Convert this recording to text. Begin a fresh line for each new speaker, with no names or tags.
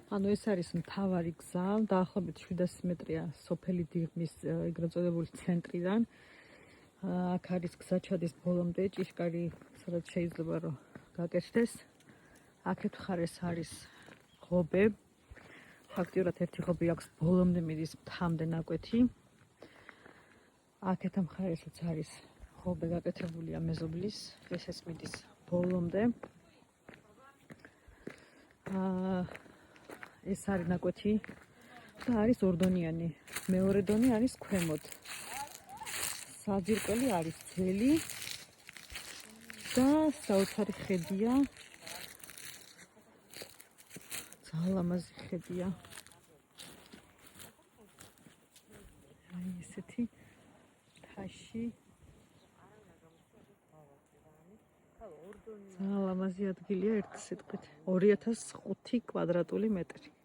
ანუ ეს არის მთავარი გზა, დაახლოებით 700 მეტრია სოფელი დიღმის ეგრეთ წოდებული ცენტრიდან. აქ არის გზა ჩადის ბოლომდე, ჭიშკარი, სადაც შეიძლება რომ გაკეთდეს. აქეთ მხარეს არის ღობე. ფაქტიურად ერთი ღობე აქვს ბოლომდე მიდის მთამდე ნაკვეთი. აქეთ მხარესაც არის ღობე გაკეთებულია მეზობლის, ესეც მიდის ბოლომდე. ეს არის ნაკვეთი და არის ორდონიანი. მეორე დონე არის ქვემოთ. საძირკველი არის ძველი და საოცარი ხედია. ძალიან ლამაზი ხედია. აი ესეთი თაში. ძალიან ლამაზი ადგილია ერთი სიტყვით. 2005 კვადრატული მეტრი.